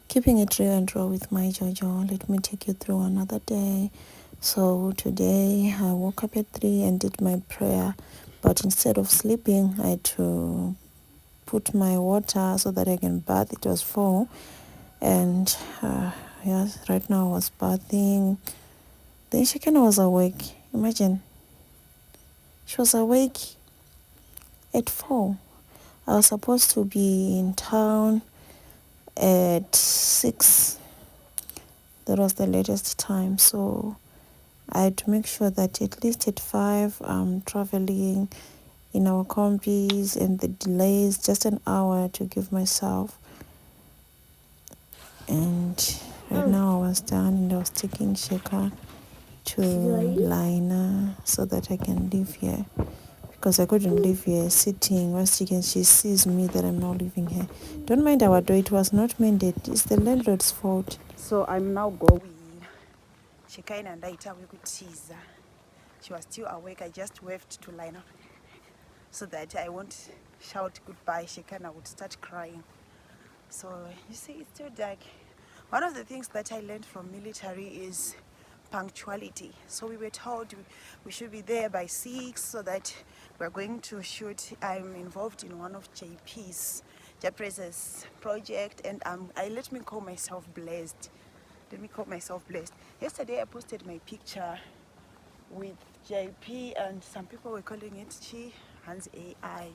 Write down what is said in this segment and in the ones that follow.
Keeping it real and raw with my Jojo. Let me take you through another day. So today I woke up at 3 and did my prayer, but instead of sleeping, I had to put my water so that I can bath. It was 4, and yes, right now I was bathing. Then Shekina was awake. Imagine, she was awake at 4. I was supposed to be in town at 6. That was the latest time. So I had to make sure that at least at 5 I'm traveling in our combis, and the delays, just an hour to give myself. And right now I was done, and I was taking Sheka to Lina so that I can live here. Because I couldn't live here sitting. Once again, she sees me that I'm not living here. Don't mind our door, it was not mandated. It's the landlord's fault. So I'm now going. Shekaina and I teaser. She was still awake. I just waved to Lina so that I won't shout goodbye. Shekaina would start crying. So you see, it's still dark. One of the things that I learned from military is punctuality. So we were told we should be there by 6 so that we're going to shoot. I'm involved in one of JPRES's project, and let me call myself blessed. Yesterday I posted my picture with JP, and some people were calling it Hans AI,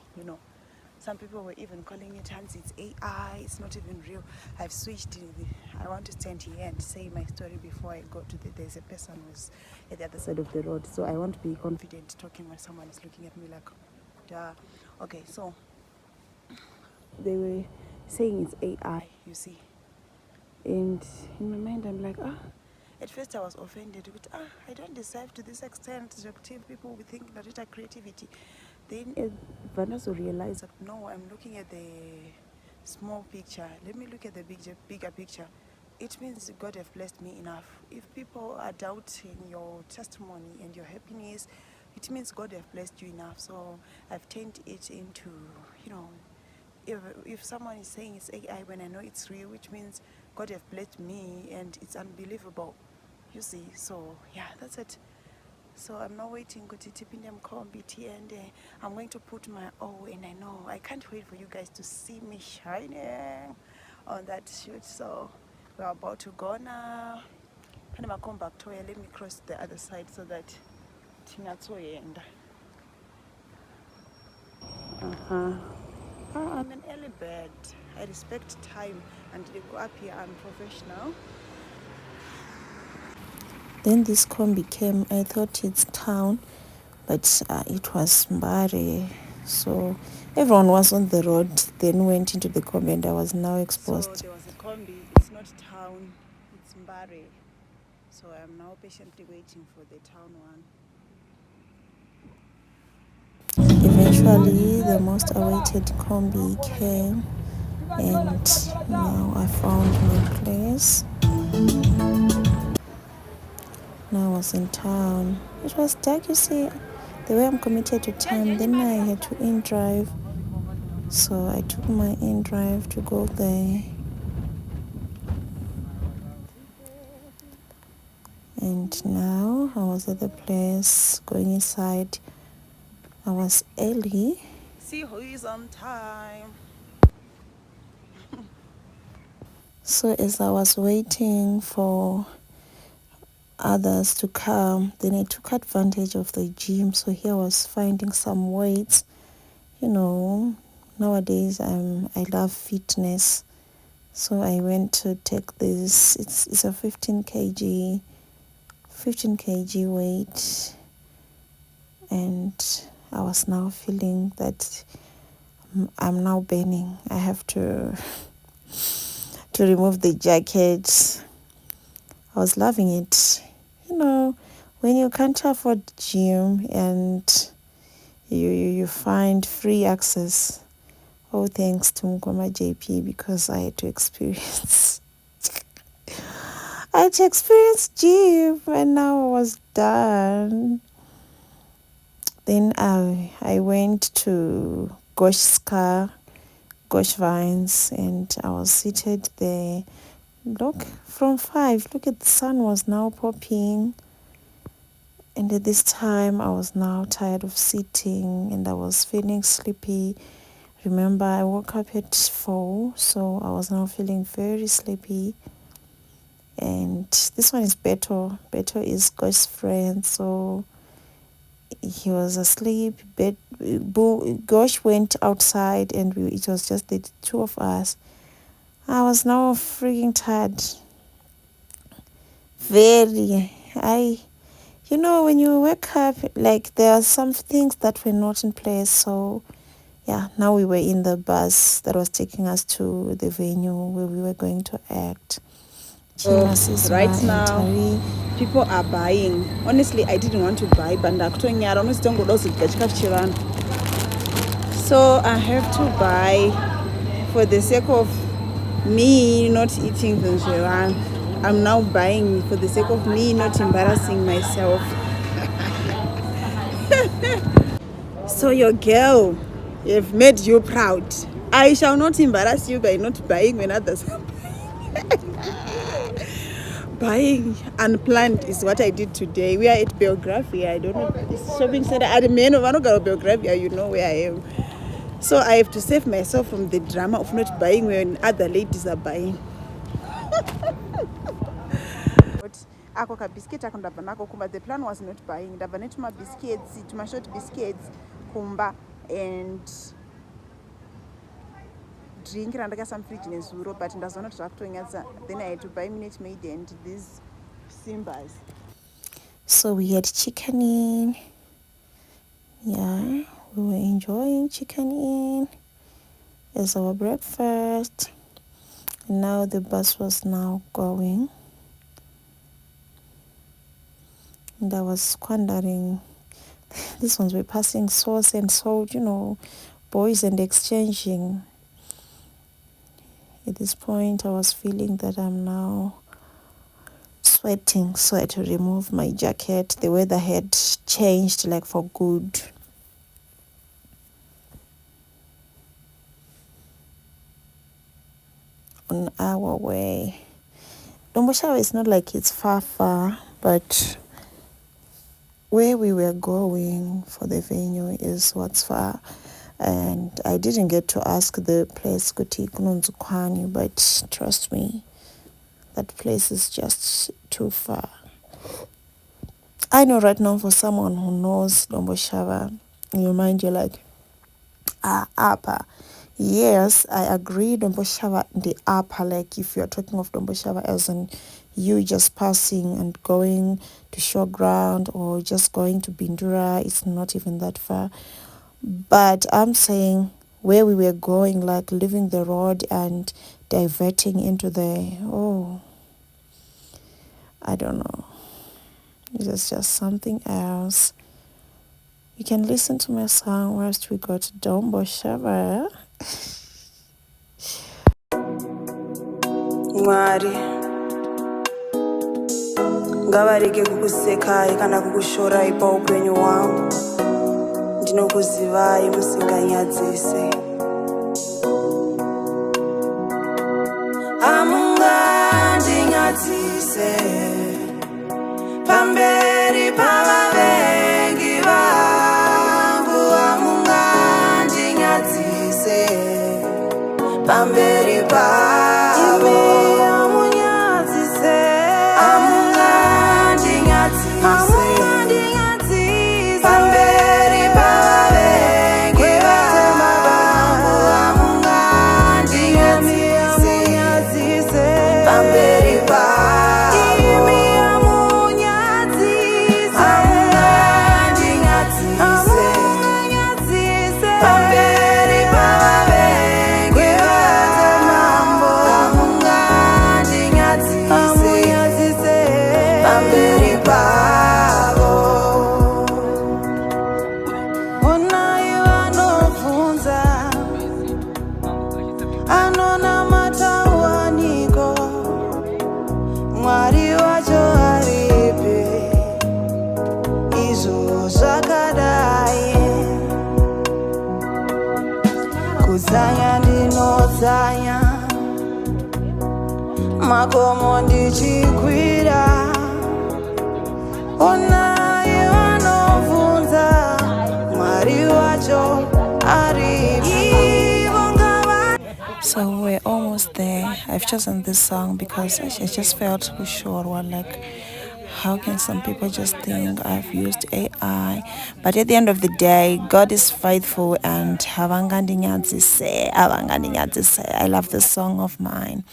Some people were even calling it Hans, it's AI, it's not even real. I've switched. I want to stand here and say my story before I go to there's a person who's at the other side of the road. So I want to be confident talking when someone is looking at me like, duh. Okay, so they were saying it's AI, you see. And in my mind, I'm like, At first I was offended, but I don't deserve to this extent. People will think that it's a creativity. Then Vanessa realized that no, I'm looking at the small picture. Let me look at the bigger picture. It means God have blessed me enough. If people are doubting your testimony and your happiness, it means God have blessed you enough. So I've turned it into, if someone is saying it's AI when I know it's real, which means God have blessed me and it's unbelievable. You see, so yeah, that's it. So I'm not waiting to tip in them committee, and I'm going to put my all, and I know I can't wait for you guys to see me shining on that shoot. So we're about to go now. And I'm come back to let me cross the other side so that Tingatoy end. I'm an early bird. I respect time, and they go up here. I'm professional. Then this combi came. I thought it's town, but it was Mbare. So everyone was on the road, then went into the combi, and I was now exposed. So there was a combi. It's not town, it's Mbare. So I'm now patiently waiting for the town one. Eventually, the most awaited combi came, and now I found my place. Now I was in town. It was dark, you see. The way I'm committed to time, then I had to in-drive. So I took my in-drive to go there. And now I was at the place, going inside. I was early. See who is on time. So as I was waiting for others to come, then I took advantage of the gym. So here I was finding some weights. Nowadays I love fitness. So I went to take this. It's a 15 kg weight, and I was now feeling that I'm now burning. I have to remove the jacket. I was loving it. When you can't afford gym and you find free access. Oh, thanks to Mkoma JP, because I had to experience gym, and now I was done. Then I went to Gosh Vines, and I was seated there Look, from 5, look at the sun was now popping. And at this time, I was now tired of sitting and I was feeling sleepy. Remember, I woke up at 4, so I was now feeling very sleepy. And this one is Beto. Beto is Gosh's friend, so he was asleep. Gosh went outside and it was just the two of us. I was now freaking tired. Very. When you wake up, like there are some things that were not in place. So, yeah, now we were in the bus that was taking us to the venue where we were going to act. Right now, people are buying. Honestly, I didn't want to buy, but so I have to buy for the sake of me not eating the. I'm now buying for the sake of me not embarrassing myself. So your girl, have made you proud. I shall not embarrass you by not buying when others are buying. Unplanned is what I did today. We are at Biography. I don't know, it's shopping center. At the main of Biography, you know where I am. So I have to save myself from the drama of not buying when other ladies are buying. Ako ka biscuit akondabva nako kumba. The plan was not buying. Ndabva netuma biscuits, tuma short biscuits kumba and drink randakaisa mufriji nezuro, but ndazoona kuti zvakutonyatsa. Then I had to buy Minute Maid and these Simbas. So we had chicken in. Yeah, we were enjoying chicken in as our breakfast. And now the bus was now going. And I was wondering, these ones were passing sauce and salt, boys and exchanging. At this point, I was feeling that I'm now sweating, so I had to remove my jacket. The weather had changed like for good. On our way. Domboshava is not like it's far, but where we were going for the venue is what's far. And I didn't get to ask the place kuti kunonzukwani, but trust me, that place is just too far. I know right now for someone who knows Domboshava, in your mind you're like, upper. Yes, I agree, Domboshava in the upper, like if you're talking of Domboshava as in you just passing and going to Showground or just going to Bindura, it's not even that far. But I'm saying where we were going, like leaving the road and diverting into I don't know. It's just something else. You can listen to my song whilst we go to Domboshava. Mwari ngavarege kukusekai kana kukushorai paupenyu hwangu. Ndinokuzivai musinganyadzise. Hamungandinyadzize pamberi pavavengi vangu. Hamungandinyadzize pamberi pavo. makomo ndichikwira onaye vanovhunza mwari wacho aripo. So we're almost there. I've chosen this song because I just felt so sure. Well, like, how can some people just think I've used AI? But at the end of the day, God is faithful, and I love this song of mine.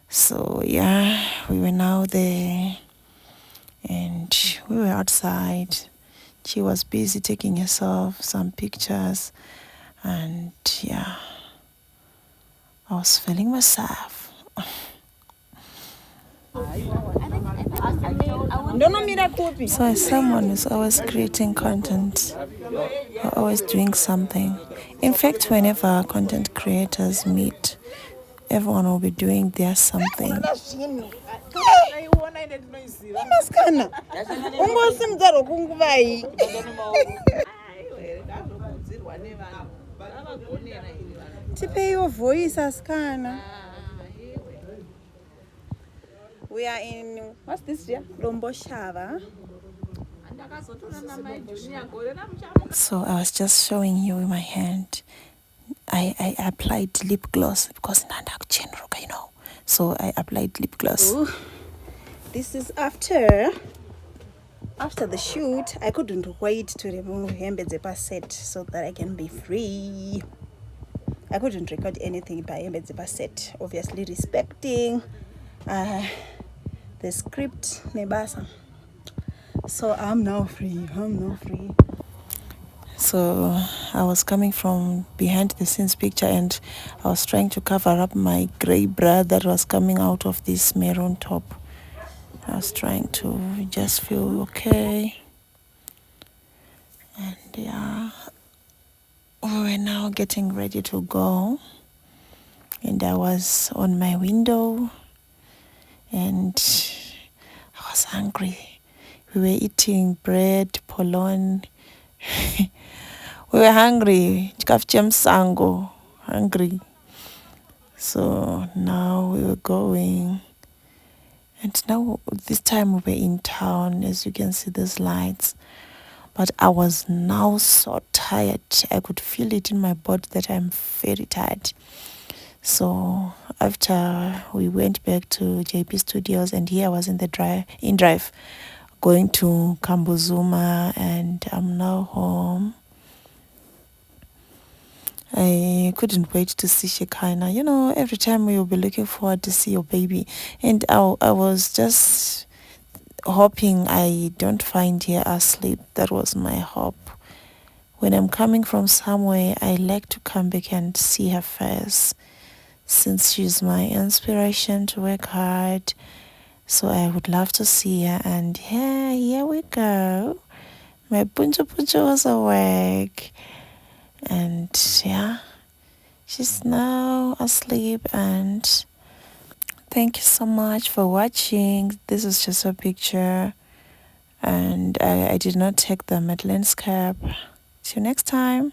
So yeah, we were now there and we were outside. She was busy taking herself some pictures, and yeah, I was feeling myself. So as someone who's always creating content or always doing something, in fact, whenever content creators meet, everyone will be doing their something. We are in, what's this here? Lomboshava. So I was just showing you in my hand. I applied lip gloss because you know. So I applied lip gloss. Ooh. This is after the shoot. I couldn't wait to remove Hembezepa set so that I can be free. I couldn't record anything by Hembezepa set, obviously respecting the script nebasa. So I'm now free. So I was coming from behind the scenes picture and I was trying to cover up my gray bra that was coming out of this maroon top. I was trying to just feel okay. And yeah, we were now getting ready to go. And I was on my window and I was hungry. We were eating bread, polon. We were hungry. Hungry. So now we were going. And now this time we were in town. As you can see, these lights. But I was now so tired. I could feel it in my body that I'm very tired. So after we went back to JP Studios, and here I was in the drive going to Kambuzuma, and I'm now home. I couldn't wait to see Shekinah. You know, every time we will be looking forward to see your baby. And I was just hoping I don't find her asleep. That was my hope. When I'm coming from somewhere, I like to come back and see her face, since she's my inspiration to work hard. So I would love to see her. And yeah, here we go. My Puncho was awake. And yeah, she's now asleep. And thank you so much for watching. This is just a picture, and I did not take them at landscape. See you next time.